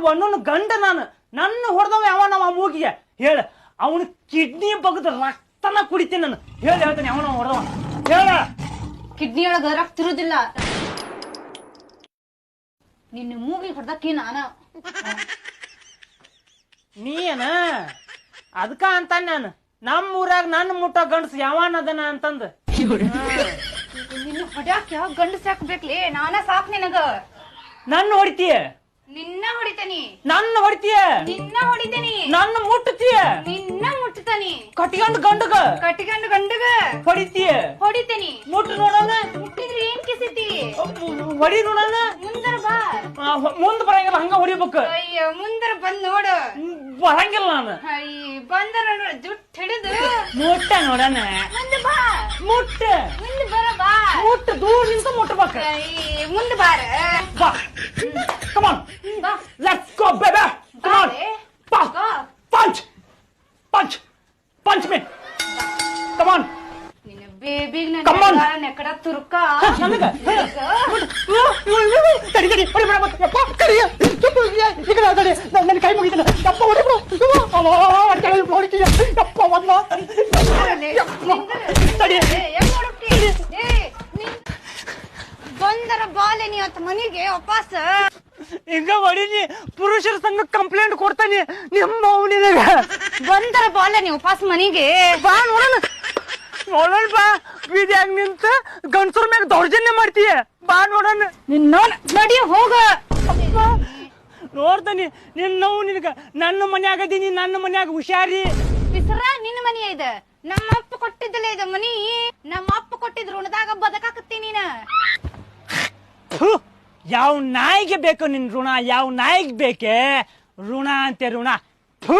ಒಂದೊಂದು ಗಂಡ ನಾನು ನನ್ನ ಹೊಡೆದವ ಯಾವ ನಮ್ಮ ಮೂಗಿಗೆ ಹೇಳ ಅವನು ಕಿಡ್ನಿ ಬಗ್ದ ರಕ್ತನ ಕುಡಿತೀನಿ ನಾನು ಹೇಳ್ತೇನೆ ಅವನ ಹೊಡೆದವ ಹೇಳ ಕಿಡ್ನಿ ಒಳಗ ರಕ್ತ ಇರುದಿಲ್ಲ ನಿನ್ನ ಮೂಗಿಗೆ ಹೊಡೆದಕ್ಕಿ ನಾನ ನೀ ಏನ ಅದಕ್ಕ ಅಂತಾನ ನಾನು ನಮ್ಮ ಊರಾಗ ನನ್ನ ಮುಟ್ಟ ಗಂಡಸ್ ಯಾವನ ಅದನ ಅಂತಂದ ನಿನ್ನ ಹೊಡ್ಯಾಕ ಯಾವ ಗಂಡಸ ಹಾಕ್ಬೇಕ್ಲಿ ನಾನ ಸಾಕ್ ನಿನಗ ನನ್ನ ಹೊಡಿತೀಯ ನಿನ್ನ ಹೊಡಿತೇನಿ ನನ್ನ ಹೊಡಿತೀಯ ನಿನ್ನ ಹೊಡಿತೇನಿ ನನ್ನ ಮುಟ್ಟತೀಯ ನಿನ್ನ ಮುಟ್ಟತಾನಿ ಕಟ್ಕೊಂಡ್ ಗಂಡಗ ಕಟ್ಟಿಕೊಂಡು ಗಂಡಗ ಹೊಡಿತೀಯ ಹೊಡಿತೇನಿ ಮುಟ್ಟು ನೋಡೋಣ ಮುಟ್ಟಿದ್ರೆ ಏನ್ ಕಿಸಿತಿ ಹೊಡಿ ನೋಡೋಣ ಮುಂದರ ಬಾ ಮುಂದ್ ಬರಂಗಿಲ್ಲ ಹಂಗ ಹೊಡಿಬೇಕು ಅಯ್ಯ ಮುಂದರ ಬಂದ್ ನೋಡು ಬರಂಗಿಲ್ಲ ನಾನು ಅಯ್ಯ ಬಂದರ ಜುಟ್ ಹಿಡಿದು ಮುಟ್ಟ ನೋಡೋಣ ಮುಂದೆ ಬಾ ಮುಟ್ಟ ಮುಂದೆ ಬರ ಬಾ ಮುಟ್ಟ ದೂರ ನಿಂತ ಮುಟ್ಟಬೇಕು ಅಯ್ಯ ಮುಂದೆ ಬಾರ ಬಾ ಕಮಾನ್ ಬಾ let's go baby come on punch punch punch me come on ನಿನ್ನ ಬೇಬಿಗ್ Come on. ನನ್ನ ನೆಕಡ ತುರ್ಕ ನನಗ ತಡಿ ತಡಿ ಹೊಡಿ ಬೇಡ ಮತ್ತೆ ಯಪ್ಪ ಕರಿಯ ಈಗ ತಡಿ ನನ್ನ ಕೈ ಮುಗಿತಲ್ಲ ಯಪ್ಪ ಹೊಡಿ ಬಿಡು ಅಲ್ಲ ಹೊಡಿತೀಯ ಯಪ್ಪ ಒಂದ ತಡಿ ಬಂದರ ಬಾಲೆ ನೀ ಅವತ್ತು ಮನೆಗೆ ವಾಪಸ್ ಹಿಂಗ ಹೊಡಿನಿ ಪುರುಷರ ಸಂಘ ಕಂಪ್ಲೇಂಟ್ ಕೊಡ್ತಾನೆ ನಿಮ್ಮ ಅವನಿಗ ಬಂದರ ಬಾಲೆ ನೀ ವಾಪಸ್ ಮನೆಗೆ ಬಾ ನೋಡೋಣ ನೋಡೋಣ ಬಾ ಬೀದಿಯಾಗ ನಿಂತ ಗಂಡಸರ ಮ್ಯಾಗ ದೌರ್ಜನ್ಯ ಮಾಡ್ತೀಯ ಬಾ ನೋಡೋಣ ನಿನ್ನ ನಡಿ ಹೋಗ ನೋಡ್ತಾನಿ ನಿನ್ನವು ನಿನಗ ನನ್ನ ಮನ್ಯಾಗ ಅದೀನಿ ನನ್ನ ಮನ್ಯಾಗ ಹುಷಾರಿ ಬಿಸ್ರ ನಿನ್ನ ಮನಿ ಇದೆ ನಮ್ಮ ಅಪ್ಪ ಕೊಟ್ಟಿದ್ದಲ್ಲ ಇದು ಮನಿ ನಮ್ಮ ಅಪ್ಪ ಕೊಟ್ಟಿದ್ ಋಣದಾಗ ಬದಕಾಕತ್ತಿ ನೀನ ಥು, ಯಾವ ನಾಯಿಗೆ ಬೇಕು ನಿನ್ ಋಣ ಯಾವ ನಾಯಿಗೆ ಬೇಕೆ ಋಣ ಅಂತೆ ಋಣ ಥು